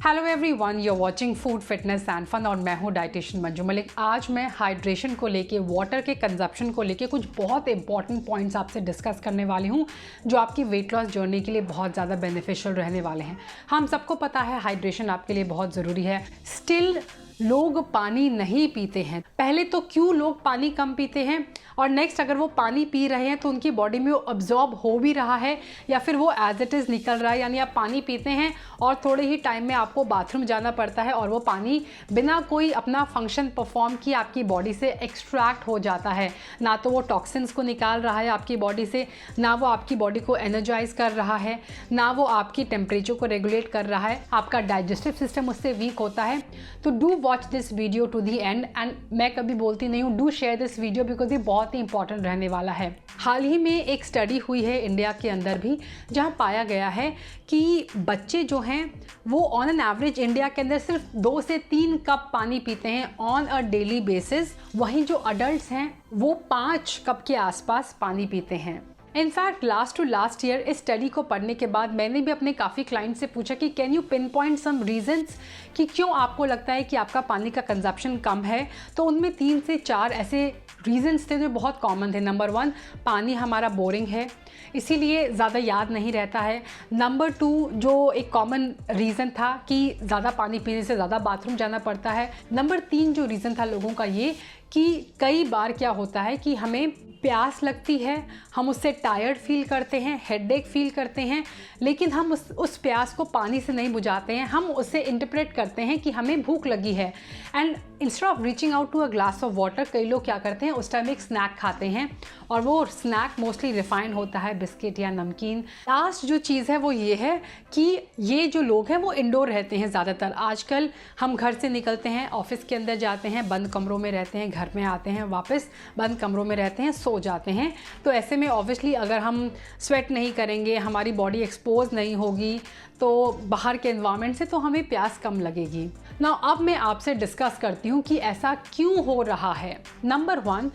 Hello everyone, you are watching food fitness and fun और मैं हूँ डाइटिशियन मंजू मलिक। आज मैं हाइड्रेशन को लेके, वाटर के कंजप्शन को लेके कुछ बहुत इंपॉर्टेंट पॉइंट्स आपसे डिस्कस करने वाली हूँ जो आपकी वेट लॉस जर्नी के लिए बहुत ज़्यादा बेनिफिशियल रहने वाले हैं। हम सबको पता है हाइड्रेशन आपके लिए बहुत ज़रूरी है। स्टिल लोग पानी नहीं पीते हैं। पहले तो क्यों लोग पानी कम पीते हैं, और नेक्स्ट अगर वो पानी पी रहे हैं तो उनकी बॉडी में वो अब्जॉर्ब हो भी रहा है या फिर वो एज इट इज़ निकल रहा है। यानी आप पानी पीते हैं और थोड़े ही टाइम में आपको बाथरूम जाना पड़ता है और वो पानी बिना कोई अपना फंक्शन परफॉर्म किए आपकी बॉडी से एक्सट्रैक्ट हो जाता है। ना तो वो टॉक्सिन्स को निकाल रहा है आपकी बॉडी से, ना वो आपकी बॉडी को एनर्जाइज कर रहा है, ना वो आपकी टेम्परेचर को रेगुलेट कर रहा है। आपका डाइजेस्टिव सिस्टम उससे वीक होता है। तो do watch this video to the end. And मैं कभी बोलती नहीं हूँ, do share this video because ये बहुत ही इंपॉर्टेंट रहने वाला है। हाल ही में एक स्टडी हुई है इंडिया के अंदर भी, जहाँ पाया गया है कि बच्चे जो हैं वो ऑन एन एवरेज इंडिया के अंदर सिर्फ 2 से 3 कप पानी पीते हैं ऑन अ डेली बेसिस। वहीं जो अडल्ट्स हैं वो 5 कप के आसपास पानी पीते हैं। इनफैक्ट लास्ट ईयर इस स्टडी को पढ़ने के बाद मैंने भी अपने काफ़ी क्लाइंट से पूछा कि can you pinpoint some reasons कि क्यों आपको लगता है कि आपका पानी का कंजप्शन कम है। तो उनमें 3 से 4 ऐसे रीजंस थे जो बहुत कॉमन थे। नंबर 1, पानी हमारा बोरिंग है, इसीलिए ज़्यादा याद नहीं रहता है। नंबर 2, जो एक कॉमन रीज़न था कि ज़्यादा पानी पीने से ज़्यादा बाथरूम जाना पड़ता है। नंबर 3 जो रीज़न था लोगों का ये कि कई बार क्या होता है कि हमें प्यास लगती है, हम उससे टायर्ड फील करते हैं, हेडेक फील करते हैं, लेकिन हम उस प्यास को पानी से नहीं बुझाते हैं। हम उसे इंटरप्रेट करते हैं कि हमें भूख लगी है, and instead of reaching out to a glass of water कई लोग क्या करते हैं, उस टाइम एक स्नैक खाते हैं, और वो स्नैक मोस्टली रिफाइंड होता है, बिस्किट या नमकीन। लास्ट जो चीज़ है वो ये है कि ये जो लोग हैं वो इंडोर रहते हैं ज़्यादातर। आजकल हम घर से निकलते हैं, ऑफिस के अंदर जाते हैं, बंद कमरों में रहते हैं, घर में आते हैं, वापस बंद कमरों में रहते हैं, सो जाते हैं। तो ऐसे में ऑब्वियसली अगर हम स्वेट नहीं करेंगे, हमारी बॉडी एक्सपोज नहीं होगी तो बाहर के एनवायरनमेंट से, तो हमें प्यास कम लगेगी ना। अब मैं आपसे डिस्कस करती हूँ कि ऐसा क्यों हो रहा है। नंबर 1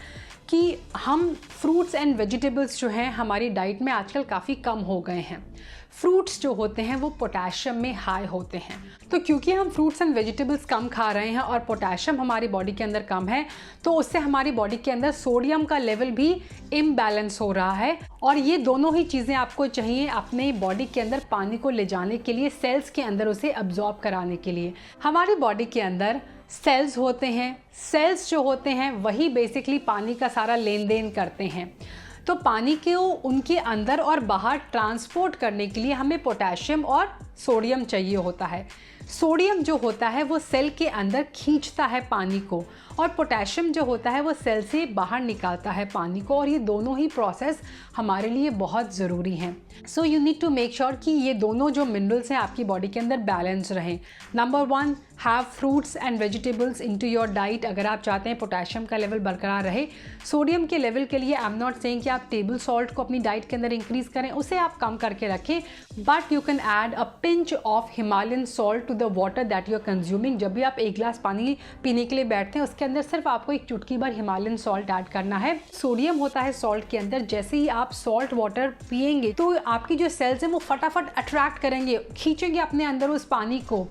कि हम फ्रूट्स एंड वेजिटेबल्स जो हैं हमारी डाइट में आजकल काफ़ी कम हो गए हैं। फ्रूट्स जो होते हैं वो पोटेशियम में हाई होते हैं। तो क्योंकि हम फ्रूट्स एंड वेजिटेबल्स कम खा रहे हैं और पोटेशियम हमारी बॉडी के अंदर कम है, तो उससे हमारी बॉडी के अंदर सोडियम का लेवल भी इम्बैलेंस हो रहा है। और ये दोनों ही चीज़ें आपको चाहिए अपने बॉडी के अंदर पानी को ले जाने के लिए, सेल्स के अंदर उसे अब्जॉर्ब कराने के लिए। हमारी बॉडी के अंदर सेल्स होते हैं, सेल्स जो होते हैं वही बेसिकली पानी का सारा लेन देन करते हैं। तो पानी को उनके अंदर और बाहर ट्रांसपोर्ट करने के लिए हमें पोटेशियम और सोडियम चाहिए होता है। सोडियम जो होता है वो सेल के अंदर खींचता है पानी को, और पोटेशियम जो होता है वो सेल से बाहर निकालता है पानी को, और ये दोनों ही प्रोसेस हमारे लिए बहुत ज़रूरी हैं। So you need to make sure कि ये दोनों जो मिनरल्स हैं आपकी बॉडी के अंदर बैलेंस रहें। Number 1, have fruits and vegetables into your diet अगर आप चाहते हैं पोटेशियम का लेवल बरकरार रहे। सोडियम के लेवल के लिए आई एम नॉट सेइंग कि आप टेबल सॉल्ट को अपनी डाइट के अंदर इंक्रीज़ करें, उसे आप कम करके रखें, but you can add a pinch of Himalayan salt to the water that you are consuming. जब भी आप 1 गिलास पानी पीने के लिए बैठते हैं उसके अंदर सिर्फ आपको एक चुटकी भर हिमालयन सॉल्ट ऐड करना है। सोडियम होता है सॉल्ट के अंदर, जैसे ही आप सॉल्ट वाटर पिएंगे तो आपकी जो सेल्स हैं वो फटाफट अट्रैक्ट करेंगे, खींचेंगे अपने अंदर उस पानी को,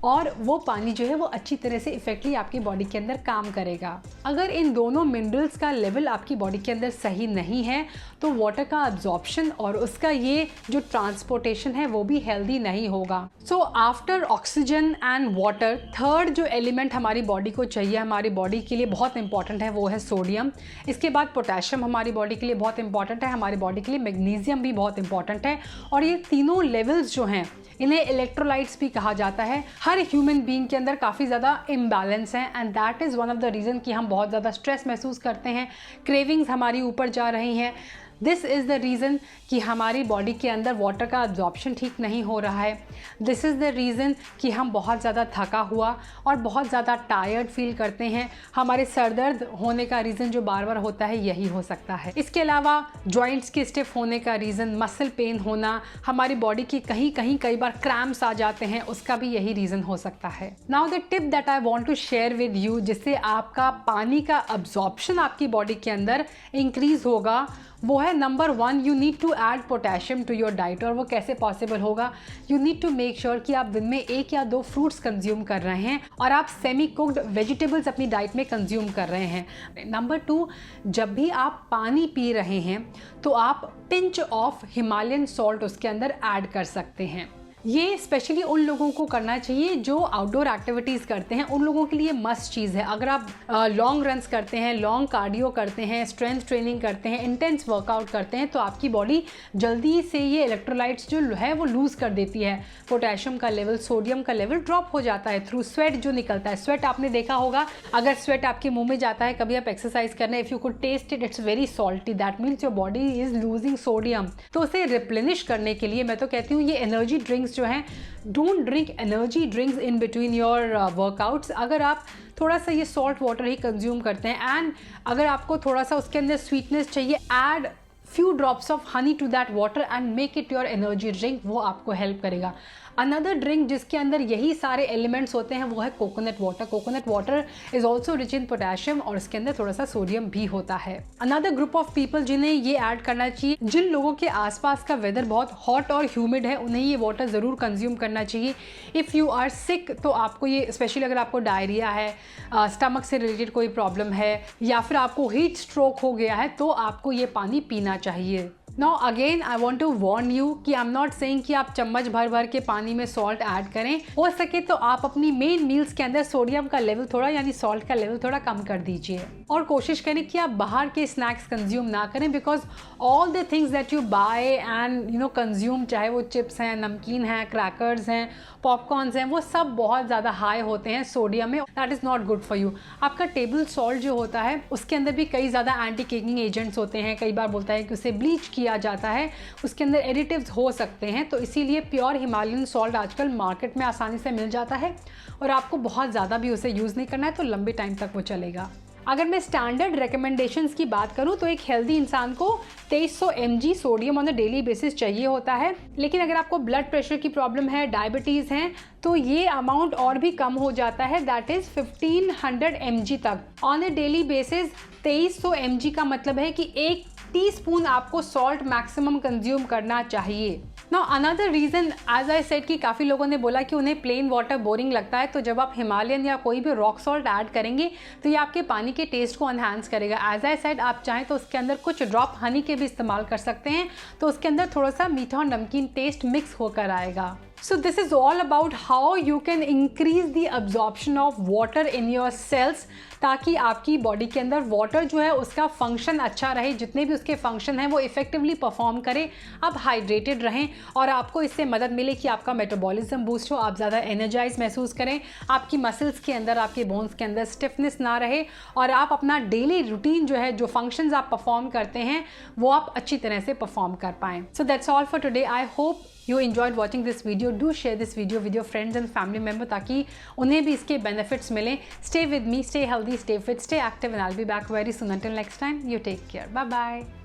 और वो पानी जो है वो अच्छी तरह से इफेक्टिवली आपकी बॉडी के अंदर काम करेगा। अगर इन दोनों मिनरल्स का लेवल आपकी बॉडी के अंदर सही नहीं है तो वाटर का अब्जॉर्प्शन और उसका ये जो ट्रांसपोर्टेशन है वो भी हेल्दी नहीं होगा। So after oxygen and water, third जो एलिमेंट हमारी बॉडी को चाहिए, हमारी बॉडी के लिए बहुत इंपॉर्टेंट है, वो है सोडियम। इसके बाद पोटेशियम हमारी बॉडी के लिए बहुत इंपॉर्टेंट है, हमारी बॉडी के लिए मैग्नीशियम भी बहुत इंपॉर्टेंट है, और ये तीनों लेवल्स जो हैं इन्हें इलेक्ट्रोलाइट्स भी कहा जाता है। हर ह्यूमन बीइंग के अंदर काफ़ी ज़्यादा इम्बैलेंस है, and that is one of the reason कि हम बहुत ज़्यादा स्ट्रेस महसूस करते हैं, क्रेविंग्स हमारी ऊपर जा रही हैं। दिस इज़ द रीज़न कि हमारी बॉडी के अंदर वाटर का अब्जॉर्प्शन ठीक नहीं हो रहा है। दिस इज़ द रीज़न कि हम बहुत ज़्यादा थका हुआ और बहुत ज़्यादा टायर्ड फील करते हैं। हमारे सर दर्द होने का रीज़न जो बार बार होता है यही हो सकता है। इसके अलावा जॉइंट्स के स्टिफ होने का रीज़न, मसल पेन होना, हमारी बॉडी की कहीं कहीं कई बार क्रैम्प्स आ जाते हैं, उसका भी यही रीज़न हो सकता है। Now the tip that I want to share with you, जिससे आपका पानी का अब्जॉर्प्शन आपकी बॉडी के अंदर इंक्रीज़ होगा, वो है number 1, you need to add potassium to your diet. और वो कैसे पॉसिबल होगा? You need to make sure कि आप दिन में 1 या 2 फ्रूट्स कंज्यूम कर रहे हैं और आप सेमी कुक्ड वेजिटेबल्स अपनी डाइट में कंज्यूम कर रहे हैं। नंबर 2, जब भी आप पानी पी रहे हैं तो आप पिंच ऑफ हिमालयन सॉल्ट उसके अंदर ऐड कर सकते हैं। ये स्पेशली उन लोगों को करना चाहिए जो आउटडोर एक्टिविटीज़ करते हैं, उन लोगों के लिए मस्ट चीज़ है। अगर आप लॉन्ग रन्स करते हैं, लॉन्ग कार्डियो करते हैं, स्ट्रेंथ ट्रेनिंग करते हैं, इंटेंस वर्कआउट करते हैं, तो आपकी बॉडी जल्दी से ये इलेक्ट्रोलाइट्स जो है वो लूज़ कर देती है। पोटेशियम का लेवल, सोडियम का लेवल ड्रॉप हो जाता है थ्रू स्वेट जो निकलता है। स्वेट आपने देखा होगा, अगर स्वेट आपके मुंह में जाता है, कभी आप एक्सरसाइज करना, if you could test it, it's very salty, that means your body is losing sodium. तो उसे रिप्लेनिश करने के लिए मैं तो कहती हूँ ये एनर्जी ड्रिंक्स जो हैं, don't drink energy drinks in between your workouts. अगर आप थोड़ा सा ये सॉल्ट वाटर ही कंज्यूम करते हैं एंड अगर आपको थोड़ा सा उसके अंदर स्वीटनेस चाहिए, add few drops of honey to that water and make it your energy drink, वो आपको हेल्प करेगा। अनदर ड्रिंक जिसके अंदर यही सारे एलिमेंट्स होते हैं वो है coconut water. Coconut water is also rich in potassium और इसके अंदर थोड़ा सा सोडियम भी होता है। अनदर ग्रुप ऑफ पीपल जिन्हें ये ऐड करना चाहिए, जिन लोगों के आसपास का वेदर बहुत हॉट और ह्यूमिड है, उन्हें ये वाटर ज़रूर कंज्यूम करना चाहिए। इफ़ यू आर सिक तो आपको ये, स्पेशली अगर आपको डायरिया है, स्टमक से रिलेटेड कोई प्रॉब्लम है या फिर आपको हीट स्ट्रोक हो गया है, तो आपको ये पानी पीना चाहिए। Now again I want to warn you कि आई एम नॉट सेइंग कि आप चम्मच भर भर के पानी में सॉल्ट ऐड करें। हो सके तो आप अपनी मेन मील्स के अंदर सोडियम का लेवल थोड़ा, यानी सॉल्ट का लेवल थोड़ा कम कर दीजिए और कोशिश करें कि आप बाहर के स्नैक्स कंज्यूम ना करें, because all the things that you buy and consume, चाहे वो चिप्स हैं, नमकीन हैं, क्रैकर्स हैं, पॉपकॉर्न्स हैं, वो सब बहुत ज़्यादा हाई होते हैं सोडियम में। That is not good for you. आपका टेबल सॉल्ट जो होता है उसके अंदर भी कई ज़्यादा एंटी केकिंग एजेंट्स होते हैं। कई बार बोलता है कि उसे ब्लीच किया जाता है, उसके अंदर एडिटिव्स हो सकते हैं, तो इसीलिए प्योर हिमालयन सॉल्ट आजकल मार्केट में आसानी से मिल जाता है और आपको बहुत ज़्यादा भी उसे यूज़ नहीं करना है, तो लंबे टाइम तक वो चलेगा। अगर मैं स्टैंडर्ड रिकमेंडेशंस की बात करूं तो एक हेल्दी इंसान को 2300 mg sodium on a daily basis चाहिए होता है, लेकिन अगर आपको ब्लड प्रेशर की प्रॉब्लम है, डायबिटीज़ हैं, तो ये अमाउंट और भी कम हो जाता है, दैट इज़ 1500 mg तक on a daily basis. 2300 mg का मतलब है कि 1 टीस्पून आपको सॉल्ट मैक्सिमम कंज्यूम करना चाहिए। Now another reason, as I said कि काफ़ी लोगों ने बोला कि उन्हें प्लेन वाटर बोरिंग लगता है, तो जब आप हिमालयन या कोई भी रॉक सॉल्ट ऐड करेंगे तो ये आपके पानी के टेस्ट को एनहांस करेगा। एज आई सेड, आप चाहें तो उसके अंदर कुछ ड्रॉप हनी के भी इस्तेमाल कर सकते हैं, तो उसके अंदर थोड़ा सा मीठा और नमकीन टेस्ट मिक्स होकर आएगा। So this is all about how you can increase the absorption of water in your cells, ताकि आपकी बॉडी के अंदर वाटर जो है उसका फंक्शन अच्छा रहे, जितने भी उसके फंक्शन हैं वो इफेक्टिवली परफॉर्म करें, आप हाइड्रेटेड रहें और आपको इससे मदद मिले कि आपका मेटाबॉलिज्म बूस्ट हो, आप ज़्यादा एनर्जाइज महसूस करें, आपकी मसल्स के अंदर, आपके बोन्स के अंदर स्टिफनेस ना रहे और आप अपना डेली रूटीन जो है, जो फंक्शंस आप परफॉर्म करते हैं, वो आप अच्छी तरह से परफॉर्म कर पाएँ। So that's all for today. I hope you enjoyed watching this video. Do share this video with your friends and family member ताकि उन्हें भी इसके benefits मिलें। Stay with me, stay healthy, stay fit, stay active, and I'll be back very soon. Until next time, you take care. Bye bye.